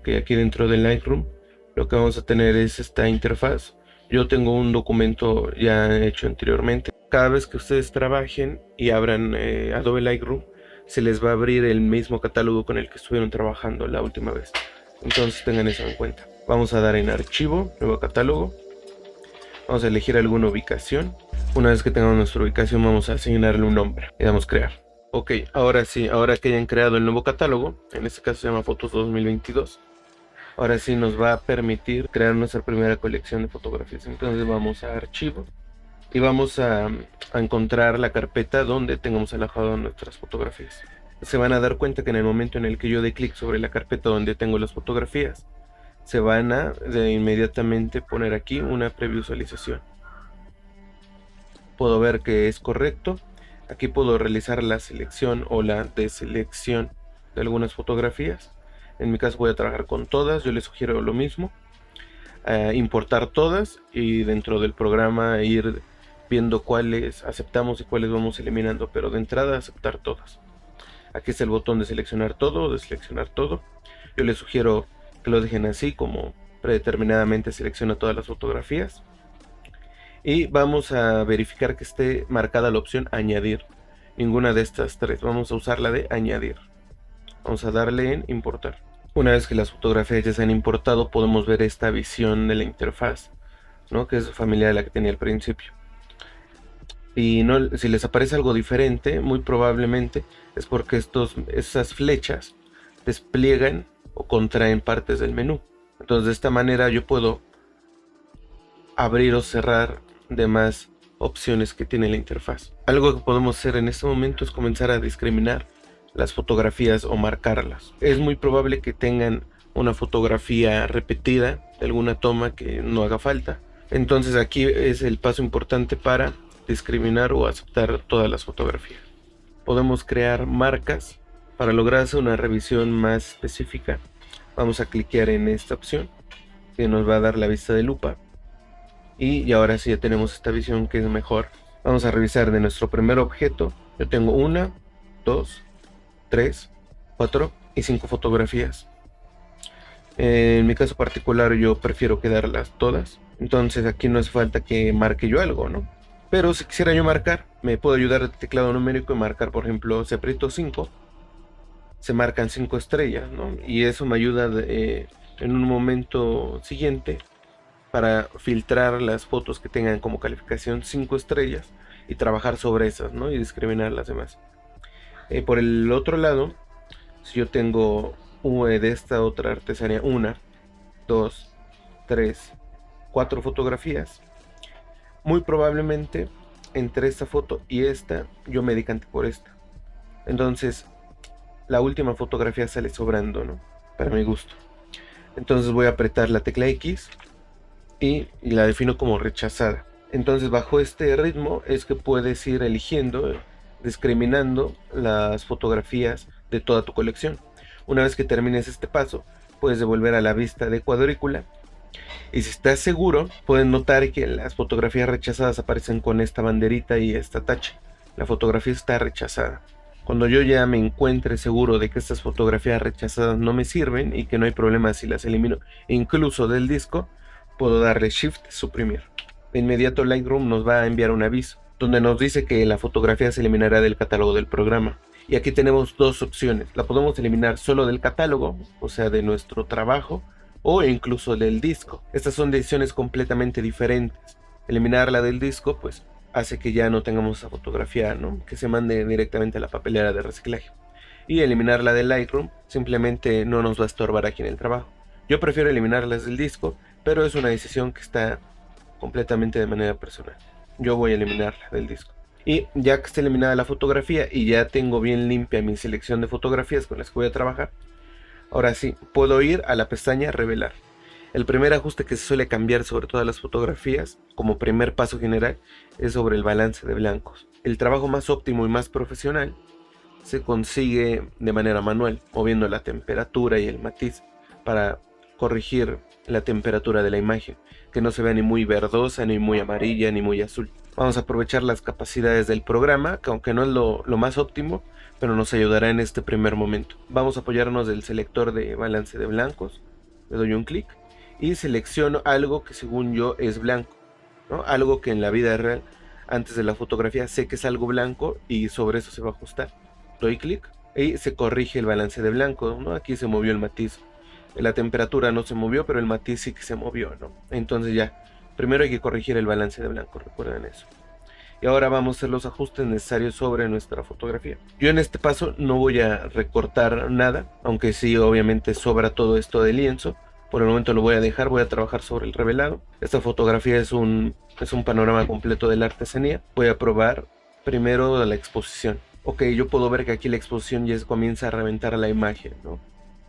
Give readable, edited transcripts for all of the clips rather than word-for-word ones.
Ok, aquí dentro del Lightroom lo que vamos a tener es esta interfaz. Yo tengo un documento ya hecho anteriormente. Cada vez que ustedes trabajen y abran Adobe Lightroom, se les va a abrir el mismo catálogo con el que estuvieron trabajando la última vez. Entonces tengan eso en cuenta. Vamos a dar en archivo, nuevo catálogo. Vamos a elegir alguna ubicación. Una vez que tengamos nuestra ubicación, vamos a asignarle un nombre. Le damos crear. Ok, ahora sí, ahora que hayan creado el nuevo catálogo, en este caso se llama Fotos 2022, ahora sí nos va a permitir crear nuestra primera colección de fotografías. Entonces vamos a archivo y vamos a encontrar la carpeta donde tengamos alojado nuestras fotografías. Se van a dar cuenta que en el momento en el que yo dé clic sobre la carpeta donde tengo las fotografías, se van a inmediatamente poner aquí una previsualización. Puedo ver que es correcto. Aquí puedo realizar la selección o la deselección de algunas fotografías. En mi caso voy a trabajar con todas. Yo les sugiero lo mismo. Importar todas y dentro del programa ir viendo cuáles aceptamos y cuáles vamos eliminando. Pero de entrada aceptar todas. Aquí está el botón de seleccionar todo o de seleccionar todo. Yo les sugiero que lo dejen así, como predeterminadamente selecciona todas las fotografías. Y vamos a verificar que esté marcada la opción añadir. Ninguna de estas tres. Vamos a usar la de añadir. Vamos a darle en importar. Una vez que las fotografías ya se han importado, podemos ver esta visión de la interfaz, ¿no? Que es familiar a la que tenía al principio. Y no, si les aparece algo diferente, muy probablemente es porque esas flechas despliegan o contraen partes del menú. Entonces de esta manera yo puedo abrir o cerrar demás opciones que tiene la interfaz. Algo que podemos hacer en este momento es comenzar a discriminar las fotografías o marcarlas. Es muy probable que tengan una fotografía repetida de alguna toma que no haga falta. Entonces aquí es el paso importante para discriminar o aceptar todas las fotografías. Podemos crear marcas. Para lograr hacer una revisión más específica, vamos a cliquear en esta opción que nos va a dar la vista de lupa. Y ahora sí ya tenemos esta visión que es mejor. Vamos a revisar de nuestro primer objeto. Yo tengo 1, 2, 3, 4 y 5 fotografías. En mi caso particular yo prefiero quedarlas todas. Entonces aquí no hace falta que marque yo algo, ¿no? Pero si quisiera yo marcar, me puedo ayudar el teclado numérico y marcar, por ejemplo, si aprieto 5, se marcan 5 estrellas, ¿no? Y eso me ayuda en un momento siguiente para filtrar las fotos que tengan como calificación 5 estrellas y trabajar sobre esas, ¿no? Y discriminar las demás. Por el otro lado, si yo tengo de esta otra artesanía 1, 2, 3, 4 fotografías, muy probablemente entre esta foto y esta yo me decante por esta. Entonces la última fotografía sale sobrando, ¿no? Para mi gusto. Entonces voy a apretar la tecla X y la defino como rechazada. Entonces bajo este ritmo es que puedes ir eligiendo, discriminando las fotografías de toda tu colección. Una vez que termines este paso, puedes devolver a la vista de cuadrícula. Y si estás seguro, puedes notar que las fotografías rechazadas aparecen con esta banderita y esta tacha. La fotografía está rechazada. Cuando yo ya me encuentre seguro de que estas fotografías rechazadas no me sirven y que no hay problema si las elimino incluso del disco, puedo darle Shift suprimir. De inmediato Lightroom nos va a enviar un aviso donde nos dice que la fotografía se eliminará del catálogo del programa. Y aquí tenemos dos opciones. La podemos eliminar solo del catálogo, o sea de nuestro trabajo, o incluso del disco. Estas son decisiones completamente diferentes. Eliminarla del disco pues hace que ya no tengamos esa fotografía, ¿no? Que se mande directamente a la papelera de reciclaje. Y eliminarla del Lightroom simplemente no nos va a estorbar aquí en el trabajo. Yo prefiero eliminarlas del disco, pero es una decisión que está completamente de manera personal. Yo voy a eliminarla del disco. Y ya que está eliminada la fotografía y ya tengo bien limpia mi selección de fotografías con las que voy a trabajar, ahora sí, puedo ir a la pestaña Revelar. El primer ajuste que se suele cambiar sobre todas las fotografías, como primer paso general, es sobre el balance de blancos. El trabajo más óptimo y más profesional se consigue de manera manual, moviendo la temperatura y el matiz para corregir la temperatura de la imagen, que no se vea ni muy verdosa, ni muy amarilla, ni muy azul. Vamos a aprovechar las capacidades del programa, que aunque no es lo más óptimo, pero nos ayudará en este primer momento. Vamos a apoyarnos del selector de balance de blancos le doy un clic y selecciono algo que según yo es blanco, ¿no? Algo que en la vida real, antes de la fotografía, sé que es algo blanco y sobre eso se va a ajustar. Doy clic y se corrige el balance de blanco, ¿no? Aquí se movió el matiz. La temperatura no se movió, pero el matiz sí que se movió, ¿no? Entonces ya, primero hay que corregir el balance de blanco, recuerden eso. Y ahora vamos a hacer los ajustes necesarios sobre nuestra fotografía. Yo en este paso no voy a recortar nada, aunque sí obviamente sobra todo esto de lienzo. Por el momento lo voy a dejar, voy a trabajar sobre el revelado. Esta fotografía es un panorama completo de la artesanía. Voy a probar primero la exposición. Ok, yo puedo ver que aquí la exposición ya comienza a reventar la imagen, ¿no?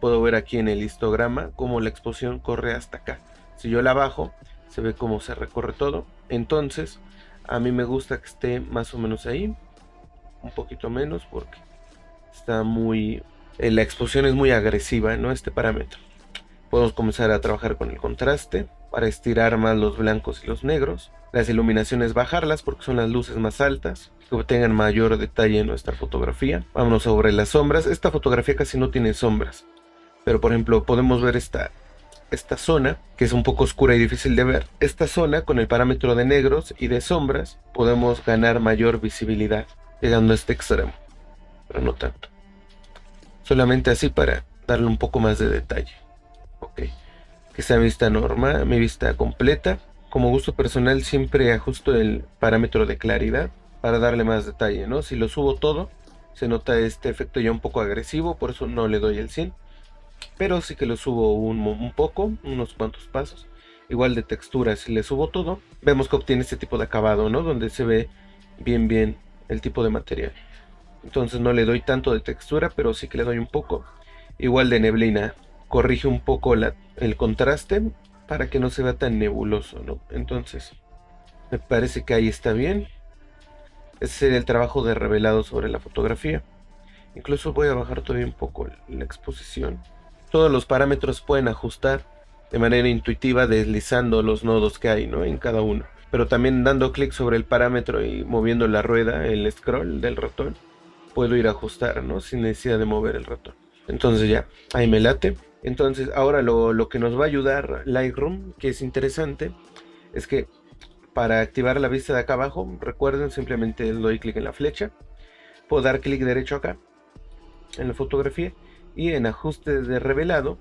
Puedo ver aquí en el histograma cómo la exposición corre hasta acá. Si yo la bajo, se ve cómo se recorre todo. Entonces, a mí me gusta que esté más o menos ahí, un poquito menos porque está muy... la exposición es muy agresiva, ¿no? Este parámetro. Podemos comenzar a trabajar con el contraste para estirar más los blancos y los negros. Las iluminaciones bajarlas porque son las luces más altas, que tengan mayor detalle en nuestra fotografía. Vámonos sobre las sombras. Esta fotografía casi no tiene sombras, pero por ejemplo podemos ver esta zona que es un poco oscura y difícil de ver. Esta zona con el parámetro de negros y de sombras podemos ganar mayor visibilidad llegando a este extremo, pero no tanto, solamente así para darle un poco más de detalle. Ok, que sea mi vista normal, mi vista completa. Como gusto personal siempre ajusto el parámetro de claridad para darle más detalle, ¿no? Si lo subo todo se nota este efecto ya un poco agresivo, por eso no le doy el 100. Pero sí que lo subo un poco, unos cuantos pasos. Igual de textura, si le subo todo, vemos que obtiene este tipo de acabado, ¿no? Donde se ve bien el tipo de material. Entonces no le doy tanto de textura, pero sí que le doy un poco. Igual de neblina, corrige un poco el contraste para que no se vea tan nebuloso, ¿no? Entonces, me parece que ahí está bien. Ese sería el trabajo de revelado sobre la fotografía. Incluso voy a bajar todavía un poco la exposición. Todos los parámetros pueden ajustar de manera intuitiva deslizando los nodos que hay, ¿no? En cada uno. Pero también dando clic sobre el parámetro y moviendo la rueda, el scroll del ratón, puedo ir a ajustar, ¿no? Sin necesidad de mover el ratón. Entonces ya, ahí me late. Entonces ahora lo que nos va a ayudar Lightroom, que es interesante, es que para activar la vista de acá abajo, recuerden, simplemente doy clic en la flecha. Puedo dar clic derecho acá en la fotografía y en ajustes de revelado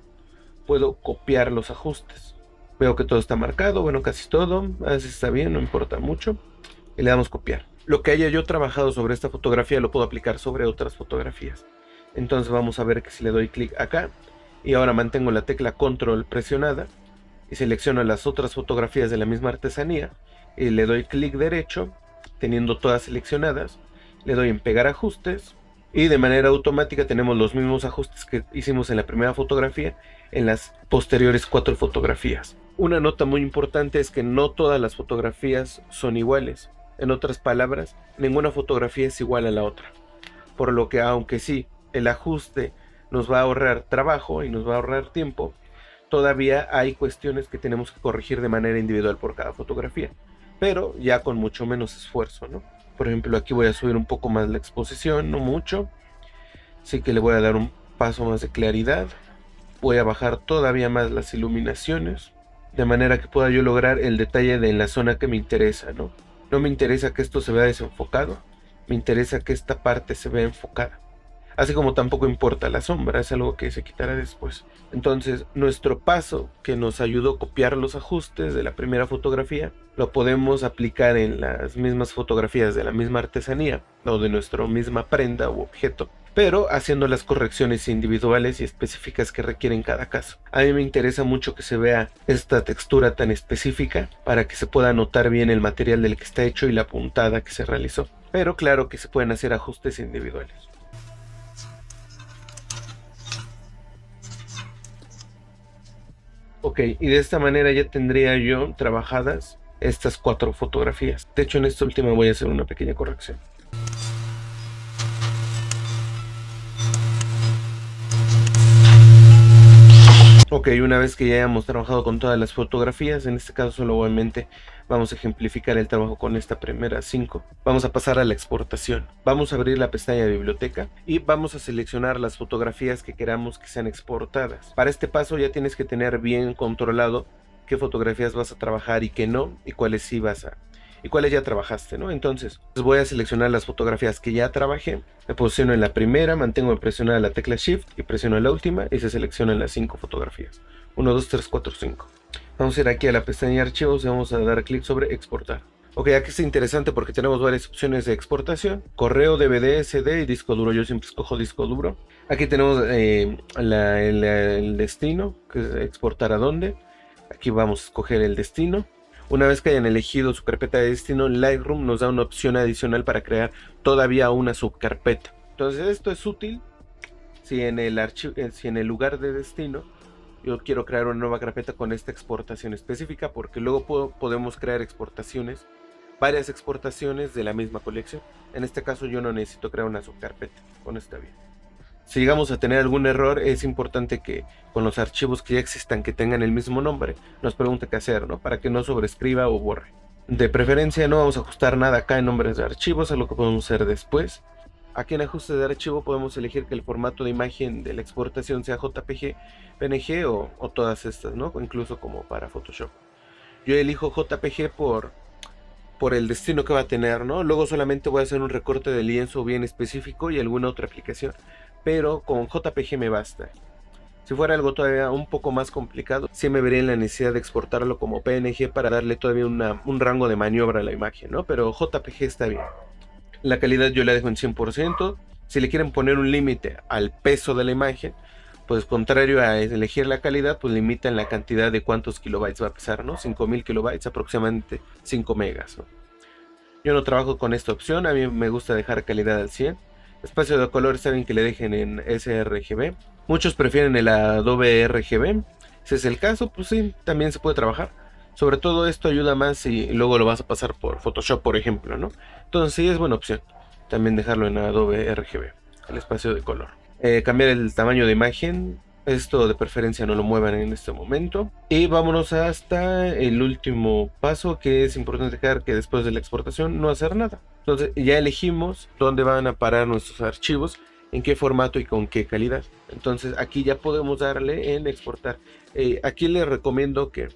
puedo copiar los ajustes. Veo que todo está marcado, bueno, casi todo, a veces está bien, no importa mucho, y le damos copiar. Lo que haya yo trabajado sobre esta fotografía lo puedo aplicar sobre otras fotografías. Entonces vamos a ver que si le doy clic acá y ahora mantengo la tecla control presionada y selecciono las otras fotografías de la misma artesanía y le doy clic derecho teniendo todas seleccionadas, le doy en pegar ajustes y de manera automática tenemos los mismos ajustes que hicimos en la primera fotografía en las posteriores 4 fotografías. Una nota muy importante es que no todas las fotografías son iguales. En otras palabras, ninguna fotografía es igual a la otra. Por lo que aunque sí, el ajuste nos va a ahorrar trabajo y nos va a ahorrar tiempo, todavía hay cuestiones que tenemos que corregir de manera individual por cada fotografía, pero ya con mucho menos esfuerzo, ¿no? Por ejemplo, aquí voy a subir un poco más la exposición, no mucho. Así que le voy a dar un paso más de claridad. Voy a bajar todavía más las iluminaciones, de manera que pueda yo lograr el detalle de la zona que me interesa, ¿no? No me interesa que esto se vea desenfocado, me interesa que esta parte se vea enfocada. Así como tampoco importa la sombra, es algo que se quitará después. Entonces, nuestro paso que nos ayudó a copiar los ajustes de la primera fotografía, lo podemos aplicar en las mismas fotografías de la misma artesanía o de nuestra misma prenda u objeto, pero haciendo las correcciones individuales y específicas que requieren cada caso. A mí me interesa mucho que se vea esta textura tan específica para que se pueda notar bien el material del que está hecho y la puntada que se realizó. Pero claro que se pueden hacer ajustes individuales. Ok, y de esta manera ya tendría yo trabajadas estas 4 fotografías. De hecho, en esta última voy a hacer una pequeña corrección. Ok, Ok, una vez que ya hayamos trabajado con todas las fotografías, en este caso solamente vamos a ejemplificar el trabajo con esta primera 5. Vamos a pasar a la exportación. Vamos a abrir la pestaña de biblioteca y vamos a seleccionar las fotografías que queramos que sean exportadas. Para este paso ya tienes que tener bien controlado qué fotografías vas a trabajar y qué no, y cuáles sí vas a... y cuáles ya trabajaste, ¿no? Entonces, voy a seleccionar las fotografías que ya trabajé, me posiciono en la primera, mantengo presionada la tecla Shift y presiono la última y se seleccionan las 5 fotografías. 1, 2, 3, 4, 5. Vamos a ir aquí a la pestaña de archivos y vamos a dar clic sobre exportar. Ok, aquí es interesante porque tenemos varias opciones de exportación: correo, DVD, CD y disco duro. Yo siempre escojo disco duro. Aquí tenemos el destino, que es exportar a dónde. Aquí vamos a escoger el destino. Una vez que hayan elegido su carpeta de destino, Lightroom nos da una opción adicional para crear todavía una subcarpeta. Entonces esto es útil si en el lugar de destino yo quiero crear una nueva carpeta con esta exportación específica, porque luego podemos crear exportaciones, varias exportaciones de la misma colección. En este caso yo no necesito crear una subcarpeta, con esto está bien. Si llegamos a tener algún error, es importante que con los archivos que ya existan, que tengan el mismo nombre, nos pregunte qué hacer, ¿no? Para que no sobreescriba o borre. De preferencia no vamos a ajustar nada acá en nombres de archivos, es lo que podemos hacer después. Aquí en ajuste de archivo podemos elegir que el formato de imagen de la exportación sea JPG, PNG o todas estas, ¿no? Incluso como para Photoshop. Yo elijo JPG por el destino que va a tener, ¿no? Luego solamente voy a hacer un recorte de lienzo bien específico y alguna otra aplicación, pero con JPG me basta. Si fuera algo todavía un poco más complicado, sí me vería en la necesidad de exportarlo como PNG para darle todavía un rango de maniobra a la imagen, ¿no? Pero JPG está bien. La calidad yo la dejo en 100%. Si le quieren poner un límite al peso de la imagen, pues contrario a elegir la calidad, pues limitan la cantidad de cuántos kilobytes va a pesar, ¿no? 5000 kilobytes, aproximadamente 5 megas, ¿no? Yo no trabajo con esta opción, a mí me gusta dejar calidad al 100. Espacio de color está bien que le dejen en sRGB. Muchos prefieren el Adobe RGB. Si es el caso, pues sí, también se puede trabajar. Sobre todo esto ayuda más si luego lo vas a pasar por Photoshop, por ejemplo, ¿no? Entonces sí es buena opción también dejarlo en Adobe RGB, el espacio de color. Cambiar el tamaño de imagen, esto de preferencia no lo muevan en este momento. Y vámonos hasta el último paso, que es importante dejar que después de la exportación no hacer nada. Entonces ya elegimos dónde van a parar nuestros archivos, en qué formato y con qué calidad. Entonces aquí ya podemos darle en exportar. Aquí les recomiendo que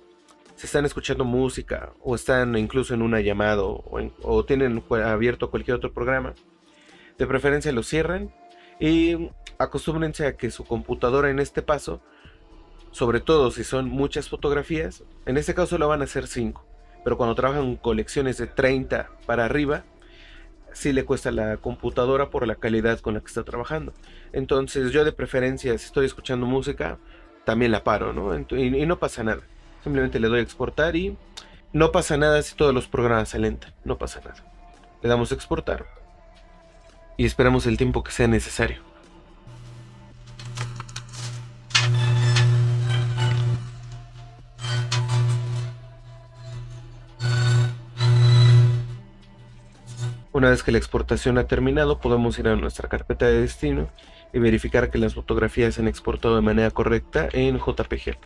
si están escuchando música o están incluso en una llamada o tienen abierto cualquier otro programa, de preferencia lo cierren y acostúmbrense a que su computadora en este paso, sobre todo si son muchas fotografías, en este caso lo van a hacer 5, pero cuando trabajan en colecciones de 30 para arriba, sí le cuesta a la computadora por la calidad con la que está trabajando. Entonces yo de preferencia, si estoy escuchando música, también la paro, ¿no? Y no pasa nada. Simplemente le doy a exportar y no pasa nada si todos los programas se alentan, no pasa nada. Le damos a exportar y esperamos el tiempo que sea necesario. Una vez que la exportación ha terminado, podemos ir a nuestra carpeta de destino y verificar que las fotografías se han exportado de manera correcta en JPG.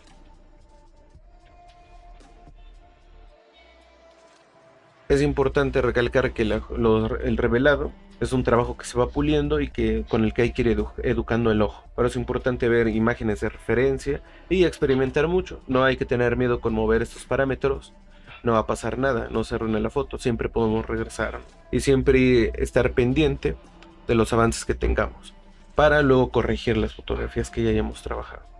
Es importante recalcar que el revelado es un trabajo que se va puliendo y con el que hay que ir educando el ojo. Pero es importante ver imágenes de referencia y experimentar mucho. No hay que tener miedo con mover estos parámetros. No va a pasar nada, no se arruina la foto, siempre podemos regresar. Y siempre estar pendiente de los avances que tengamos para luego corregir las fotografías que ya hayamos trabajado.